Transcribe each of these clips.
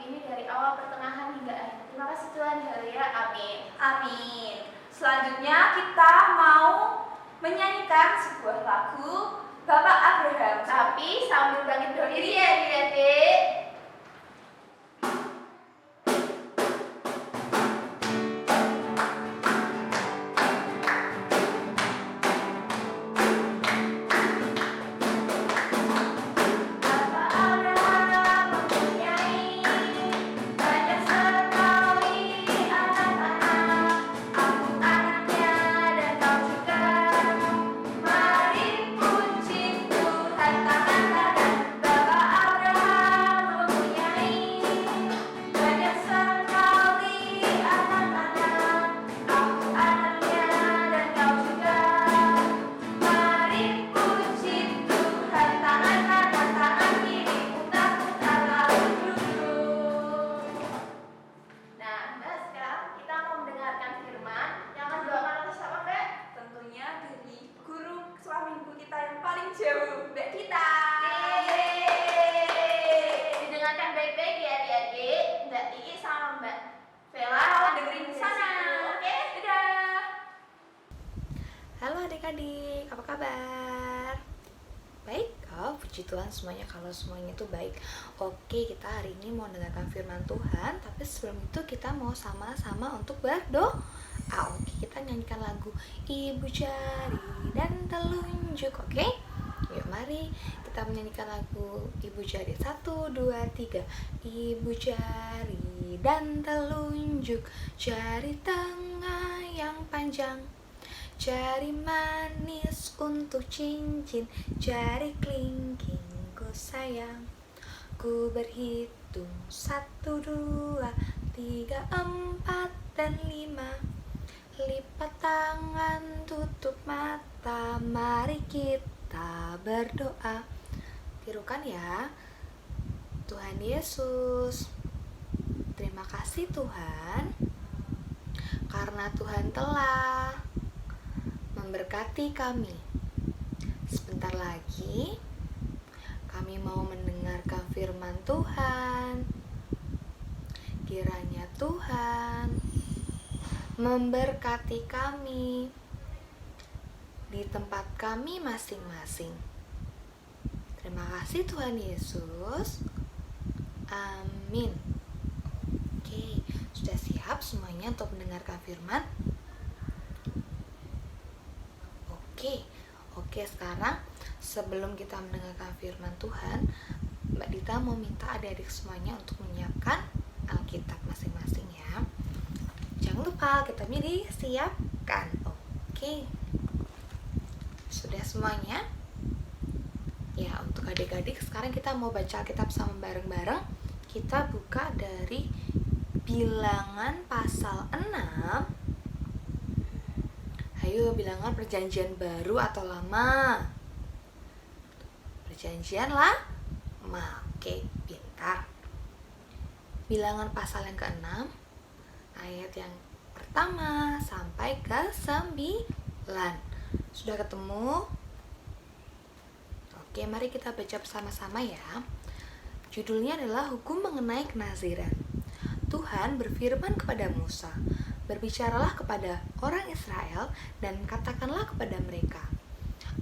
ini dari awal pertengahan hingga akhir. Terima kasih Tuhan, haleluya, amin. Amin. Selanjutnya kita mau menyanyikan sebuah lagu Bapak Abraham. Tapi sambil bangkit berdiri ya adik-adik. Adik-adik, apa kabar? Baik? Oh, puji Tuhan semuanya kalau semuanya itu baik. Oke, kita hari ini mau dengarkan firman Tuhan, tapi sebelum itu kita mau sama-sama untuk berdoa. Oke, kita nyanyikan lagu Ibu Jari dan Telunjuk. Oke? Yuk mari kita menyanyikan lagu Ibu Jari. 1, 2, 3. Ibu jari dan telunjuk, jari tengah yang panjang, jari manis untuk cincin, jari kelingkingku sayang. Ku berhitung 1, 2, 3, 4, dan 5. Lipat tangan, tutup mata, mari kita berdoa. Tirukan ya. Tuhan Yesus, terima kasih Tuhan, karena Tuhan telah memberkati kami. Sebentar lagi kami mau mendengarkan firman Tuhan. Kiranya Tuhan memberkati kami di tempat kami masing-masing. Terima kasih Tuhan Yesus. Amin. Oke, sudah siap semuanya untuk mendengarkan firman? Oke, sekarang sebelum kita mendengarkan firman Tuhan, Mbak Dita mau minta adik-adik semuanya untuk menyiapkan Alkitab masing-masing ya. Jangan lupa kita milih siapkan. Oke, sudah semuanya? Ya, untuk adik-adik sekarang kita mau baca Alkitab sama bareng-bareng. Kita buka dari Bilangan pasal 6. Ayo, Bilangan perjanjian baru atau lama? Perjanjian lama. Oke, pintar. Bilangan pasal yang ke-6, ayat yang pertama sampai ke 9. Sudah ketemu? Oke, mari kita baca bersama-sama ya. Judulnya adalah Hukum Mengenai Kenaziran. Tuhan berfirman kepada Musa, berbicaralah kepada orang Israel dan katakanlah kepada mereka,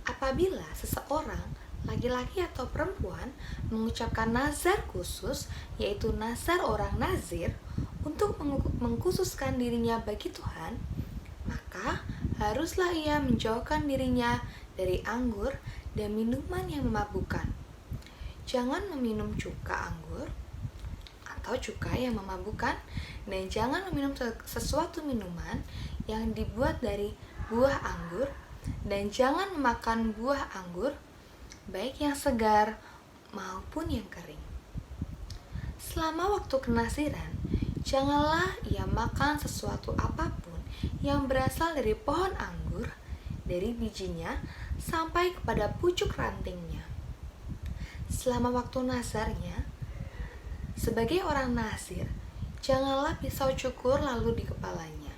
apabila seseorang, laki-laki atau perempuan, mengucapkan nazar khusus, yaitu nazar orang nazir, untuk mengkhususkan dirinya bagi Tuhan, maka haruslah ia menjauhkan dirinya dari anggur dan minuman yang memabukkan. Jangan meminum cuka anggur atau cuka yang memabukkan, dan jangan meminum sesuatu minuman yang dibuat dari buah anggur, dan jangan memakan buah anggur, baik yang segar maupun yang kering. Selama waktu kenaziran, janganlah ia makan sesuatu apapun yang berasal dari pohon anggur, dari bijinya sampai kepada pucuk rantingnya. Selama waktu nazarnya, sebagai orang nazir, janganlah pisau cukur lalu di kepalanya.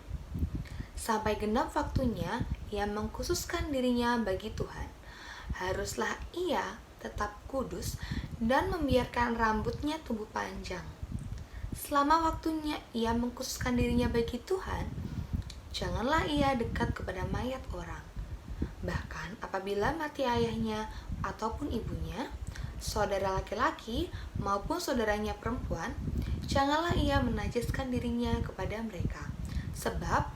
Sampai genap waktunya, ia mengkhususkan dirinya bagi Tuhan. Haruslah ia tetap kudus dan membiarkan rambutnya tumbuh panjang. selama waktunya ia mengkhususkan dirinya bagi Tuhan, janganlah ia dekat kepada mayat orang. Bahkan apabila mati ayahnya ataupun ibunya, saudara laki-laki maupun saudaranya perempuan, janganlah ia menajiskan dirinya kepada mereka, sebab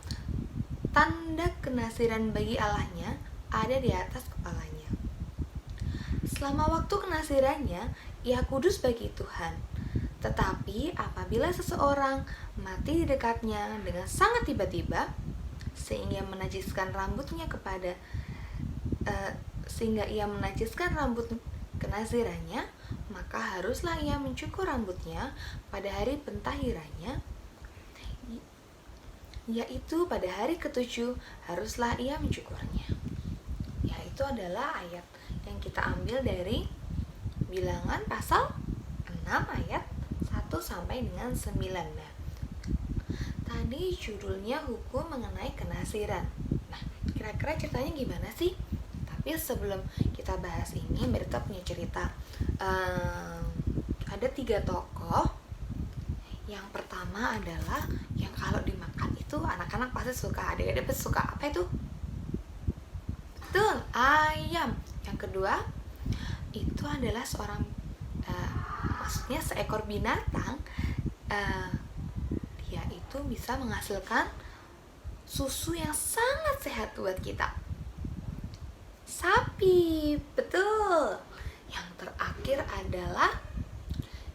tanda kenasiran bagi Allahnya ada di atas kepalanya. Selama waktu kenasirannya, ia kudus bagi Tuhan. Tetapi apabila seseorang mati di dekatnya dengan sangat tiba-tiba, sehingga ia menajiskan rambut kenasirannya, maka haruslah ia mencukur rambutnya pada hari pentahirannya, yaitu pada hari ke-7 haruslah ia mencukurnya. Yaitu adalah ayat yang kita ambil dari Bilangan pasal 6 ayat 1 sampai dengan 9. Nah, tadi judulnya hukum mengenai kenasiran. Nah, kira-kira ceritanya gimana sih? Tapi sebelum kita bahas ini, Berita punya cerita. Ada 3 tokoh. Yang pertama adalah yang kalau dimakan itu anak-anak pasti suka, adik-adik pasti suka. Apa itu? Betul, ayam. Yang kedua, itu adalah maksudnya seekor binatang. Dia itu bisa menghasilkan susu yang sangat sehat buat kita. Sapi, betul. Yang terakhir adalah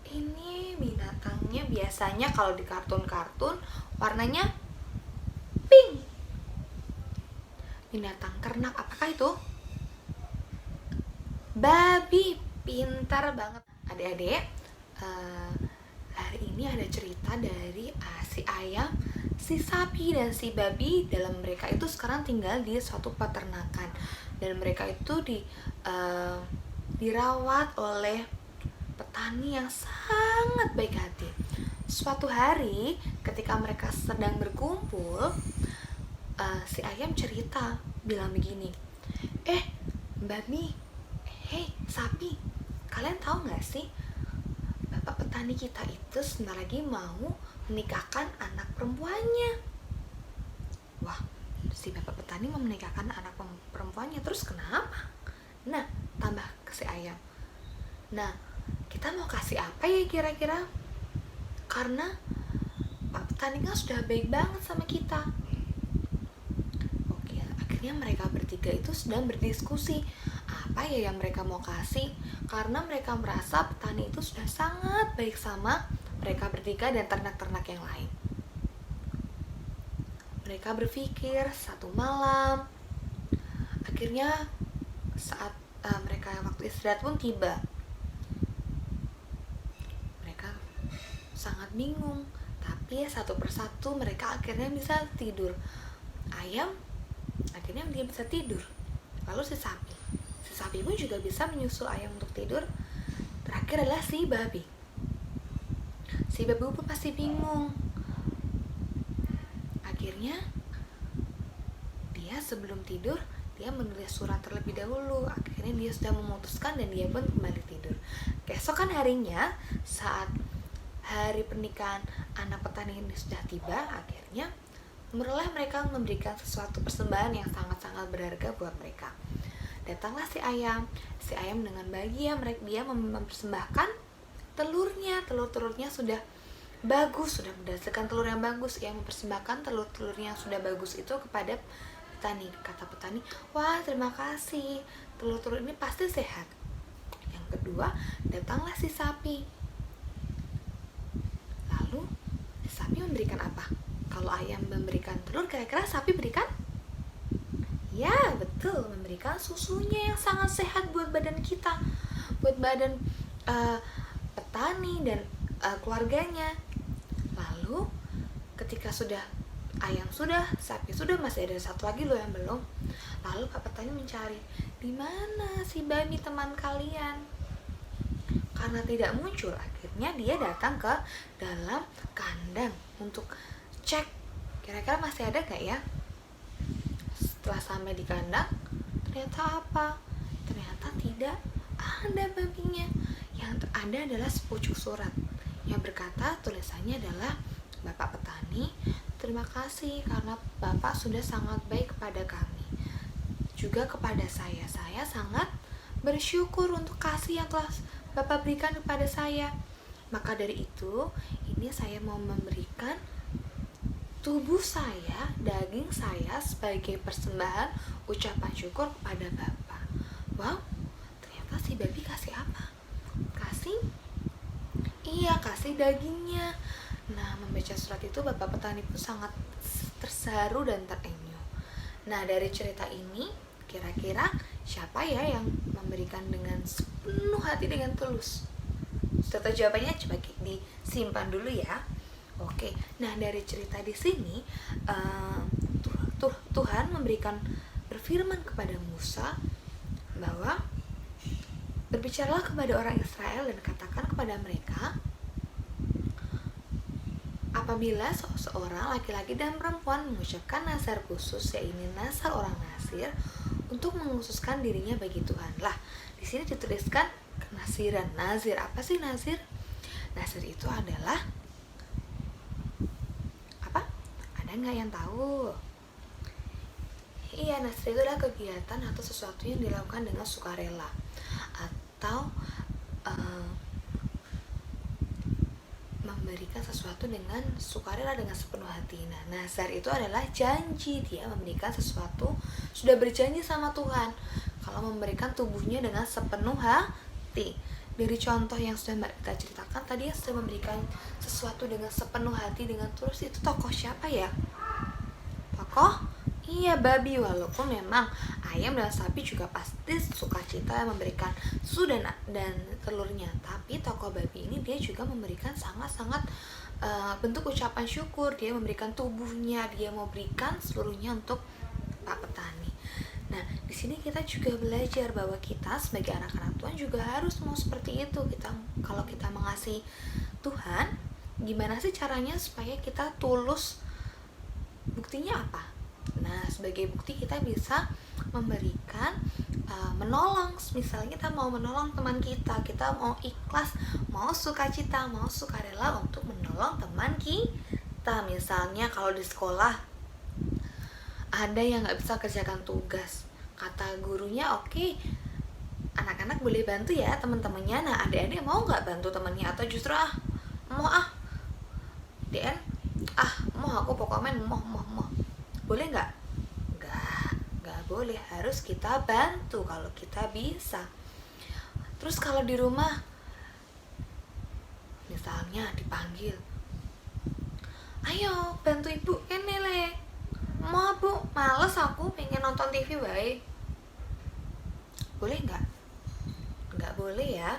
ini binatangnya biasanya kalau di kartun-kartun warnanya pink. Binatang ternak, apakah itu? Babi. Pintar banget adik-adik. Hari ini ada cerita dari si ayam, si sapi, dan si babi. Dalam mereka itu sekarang tinggal di suatu peternakan, dan mereka itu dirawat oleh petani yang sangat baik hati. Suatu hari ketika mereka sedang berkumpul, si ayam cerita, bilang begini, babi, hei sapi, kalian tahu gak sih, bapak petani kita itu sebentar lagi mau menikahkan anak perempuannya. Wah, si bapak petani mau menikahkan anak perempuannya, terus kenapa? Nah, tambah ke si ayam, nah kita mau kasih apa ya kira-kira? Karena pak petani kan sudah baik banget sama kita. Oke, akhirnya mereka bertiga itu sedang berdiskusi apa ya yang mereka mau kasih, karena mereka merasa petani itu sudah sangat baik sama mereka bertiga dan ternak-ternak yang lain. Mereka berpikir satu malam. Akhirnya saat mereka waktu istirahat pun tiba. Mereka sangat bingung, tapi satu persatu mereka akhirnya bisa tidur. Ayam akhirnya dia bisa tidur. Lalu si sapi pun juga bisa menyusul ayam untuk tidur. Terakhir adalah si babi. Si babi pun pasti bingung. Akhirnya dia sebelum tidur, dia menulis surat terlebih dahulu. Akhirnya dia sudah memutuskan dan dia pun kembali tidur. Keesokan harinya, saat hari pernikahan anak petani ini sudah tiba, akhirnya mereka memberikan sesuatu persembahan yang sangat-sangat berharga buat mereka. Datanglah si ayam dengan bahagia, dia mempersembahkan telurnya sudah bagus, sudah menghasilkan telur yang bagus. Ia mempersembahkan telur-telurnya yang sudah bagus itu kepada petani. Kata petani, wah terima kasih, telur-telur ini pasti sehat. Yang kedua, datanglah si sapi. Lalu si sapi memberikan apa? Kalau ayam memberikan telur, kira-kira sapi berikan? Ya betul, memberikan susunya yang sangat sehat buat badan kita, buat badan petani dan keluarganya. Lalu ketika sudah ayam sudah, sapi sudah, masih ada satu lagi loh yang belum. Lalu pak petani mencari, di mana si babi teman kalian? Karena tidak muncul, akhirnya dia datang ke dalam kandang untuk cek kira-kira masih ada gak ya. Setelah sampai di kandang, ternyata apa? Ternyata tidak ada babinya. Yang ada adalah sepucuk surat yang berkata, tulisannya adalah, "Bapak petani, terima kasih karena Bapak sudah sangat baik kepada kami. Juga kepada saya sangat bersyukur untuk kasih yang telah Bapak berikan kepada saya. Maka dari itu, ini saya mau memberikan tubuh saya, daging saya sebagai persembahan ucapan syukur kepada Bapak." Wow, ternyata si babi kasih apa? Kasih dagingnya. Nah, membaca surat itu Bapak petani pun sangat terharu dan terenyuh. Nah, dari cerita ini kira-kira siapa ya yang memberikan dengan sepenuh hati dengan tulus? Sudah tahu jawabannya? Coba disimpan dulu ya. Oke, nah dari cerita di sini Tuhan berfirman kepada Musa bahwa berbicaralah kepada orang Israel dan katakan kepada mereka, apabila seorang laki-laki dan perempuan mengucapkan nazar khusus, yaitu nazar orang Nasir, untuk mengkhususkan dirinya bagi Tuhan. Lah, di sini dituliskan kenasiran. Nazir, apa sih nazir? Nazir itu adalah apa? Ada nggak yang tahu? Iya, nazir itu adalah kegiatan atau sesuatu yang dilakukan dengan sukarela atau memberikan sesuatu dengan sukarela, dengan sepenuh hati. Nah, nazar itu adalah janji, dia memberikan sesuatu, sudah berjanji sama Tuhan kalau memberikan tubuhnya dengan sepenuh hati. Dari contoh yang sudah kita ceritakan tadi, yang sudah memberikan sesuatu dengan sepenuh hati, dengan tulus, itu tokoh siapa ya? Tokoh? Iya, babi. Walaupun memang ayam dan sapi juga pasti sukacita memberikan susu dan telurnya, tapi tokoh babi ini dia juga memberikan sangat-sangat bentuk ucapan syukur. Dia memberikan tubuhnya, dia mau berikan seluruhnya untuk Pak petani. Nah, di sini kita juga belajar bahwa kita sebagai anak-anak Tuhan juga harus mau seperti itu. Kalau kita mengasihi Tuhan, gimana sih caranya supaya kita tulus? Buktinya apa? Nah, sebagai bukti kita bisa memberikan, menolong. Misalnya kita mau menolong teman kita mau ikhlas, mau sukacita, mau sukarela untuk menolong teman kita. Misalnya kalau di sekolah ada yang nggak bisa kerjakan tugas, kata gurunya, oke, anak-anak boleh bantu ya teman-temannya. Nah, adik-adik mau nggak bantu temannya, atau justru mau DN mau aku pokoknya mau boleh nggak boleh, harus kita bantu kalau kita bisa. Terus kalau di rumah misalnya dipanggil, ayo bantu ibu ini le, mau bu, males aku pengen nonton TV baik, boleh nggak boleh ya,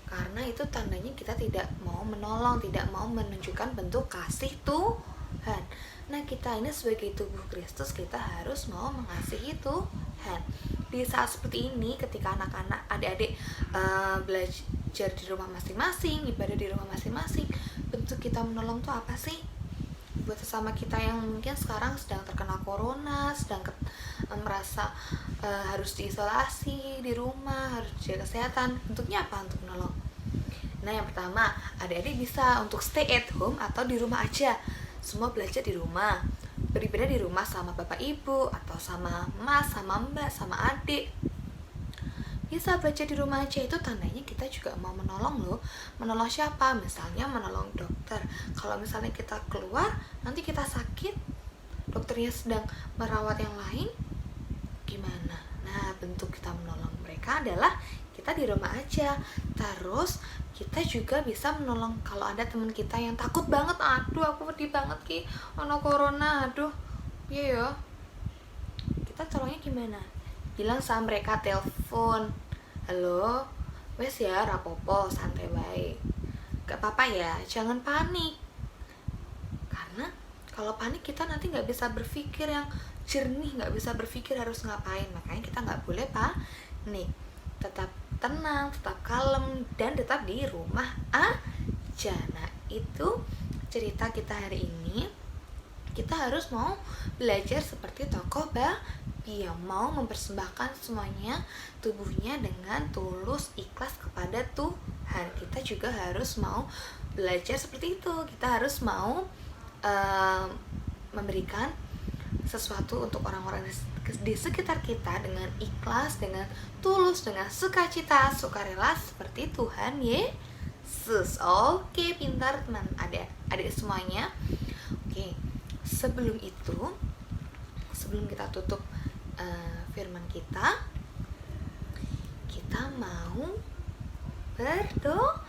karena itu tandanya kita tidak mau menolong, tidak mau menunjukkan bentuk kasih Tuhan. Nah, kita ini sebagai tubuh Kristus, kita harus mau mengasihi Tuhan. Di saat seperti ini, ketika anak-anak, adik-adik belajar di rumah masing-masing, ibadah di rumah masing-masing, bentuk kita menolong tuh apa sih? Buat sesama kita yang mungkin sekarang sedang terkena corona, sedang merasa harus diisolasi di rumah, harus jaga kesehatan, bentuknya apa untuk menolong? Nah, yang pertama, adik-adik bisa untuk stay at home atau di rumah aja. Semua belajar di rumah, beribadah di rumah sama bapak ibu, atau sama mas, sama mbak, sama adik. Bisa belajar di rumah aja, itu tandanya kita juga mau menolong loh. Menolong siapa? Misalnya menolong dokter. Kalau misalnya kita keluar, nanti kita sakit, dokternya sedang merawat yang lain, gimana? Nah, bentuk kita menolong mereka adalah kita di rumah aja. Terus kita juga bisa menolong kalau ada teman kita yang takut banget, aduh aku pedih banget ki ono corona, aduh iya ya, kita tolongnya gimana? Bilang sama mereka, telepon, halo wes ya rapopo, santai baik, gak apa-apa ya, jangan panik. Karena kalau panik kita nanti gak bisa berpikir yang jernih, gak bisa berpikir harus ngapain. Makanya kita gak boleh panik, tetap tenang, tetap kalem, dan tetap di rumah aja. Nah, itu cerita kita hari ini. Kita harus mau belajar seperti tokoh babi yang mau mempersembahkan semuanya, tubuhnya dengan tulus, ikhlas kepada Tuhan. Kita juga harus mau belajar seperti itu. Kita harus mau memberikan sesuatu untuk orang-orang di sekitar kita dengan ikhlas, dengan tulus, dengan sukacita, sukarela seperti Tuhan Yesus. Oke, pintar teman adik semuanya. Oke, sebelum kita tutup firman kita mau berdoa.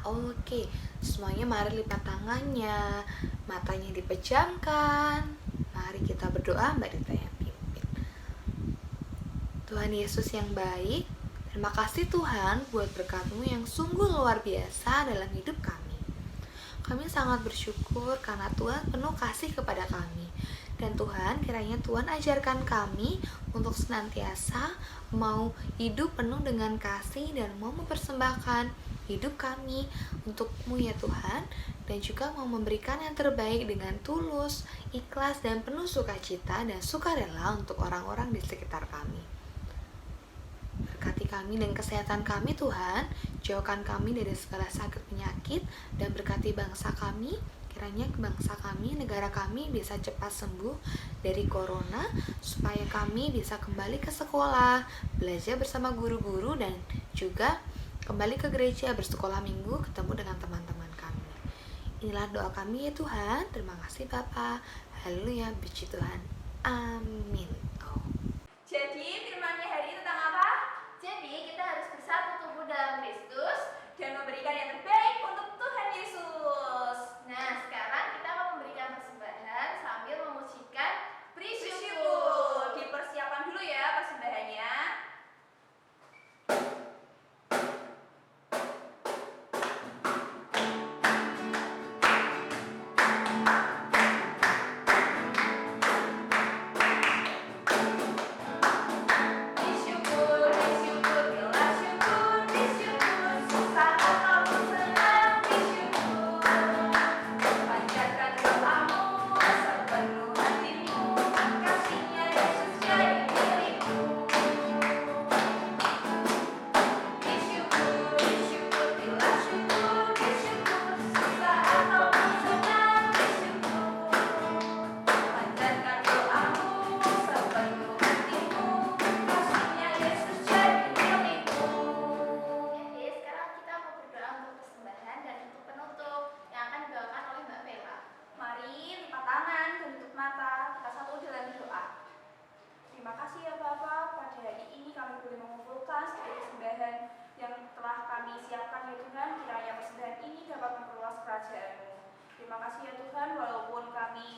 Oke, semuanya mari lipat tangannya, matanya dipejamkan. Mari kita berdoa, Mbak Dita yang pimpin. Tuhan Yesus yang baik, terima kasih Tuhan buat berkat-Mu yang sungguh luar biasa dalam hidup kami. Kami sangat bersyukur karena Tuhan penuh kasih kepada kami. Dan Tuhan, kiranya Tuhan ajarkan kami untuk senantiasa mau hidup penuh dengan kasih dan mau mempersembahkan hidup kami untuk-Mu ya Tuhan, dan juga mau memberikan yang terbaik dengan tulus, ikhlas, dan penuh sukacita dan sukarela untuk orang-orang di sekitar kami. Berkati kami dan kesehatan kami Tuhan, jauhkan kami dari segala sakit penyakit, dan berkati bangsa kami. Kiranya bangsa kami, negara kami bisa cepat sembuh dari corona, supaya kami bisa kembali ke sekolah, belajar bersama guru-guru, dan juga kembali ke gereja bersekolah minggu, ketemu dengan teman-teman kami. Inilah doa kami ya Tuhan. Terima kasih Bapa. Haleluya, puji Tuhan. Amin. Jadi firman-Nya hari ini tentang apa? Jadi kita harus bersatu tubuh dalam Kristus Dan memberikan yang terbaik untuk Tuhan Yesus. Nah, sekarang kita mau memberikan persembahan sambil memujikan bersyukur. Bersyukur. Dipersiapkan dulu ya persembahannya. Bersyukur, bersyukur, bila syukur, bersyukur, susah ataupun senang, bersyukur. Panjatkan doamu sepenuh hatimu, kasih-Nya Yesus jadi milikmu. Bersyukur, bersyukur, bila syukur, bersyukur, susah ataupun senang, bersyukur. Panjatkan doamu sepenuh hatimu, kasih-Nya Yesus jadi milikmu. Oke, sekarang kita mau berdoa untuk persembahan dan untuk penutup yang akan dibawakan oleh Mbak Bella. Mari lipat tangan dan tutup mata, kita satu dalam doa. Terima kasih ya Bapa, pada hari ini kami boleh mengumpulkan sedikit persembahan yang telah kami siapkan ya Tuhan. Kiranya persembahan ini dapat memperluas kerajaan-Mu. Terima kasih ya Tuhan, walaupun kami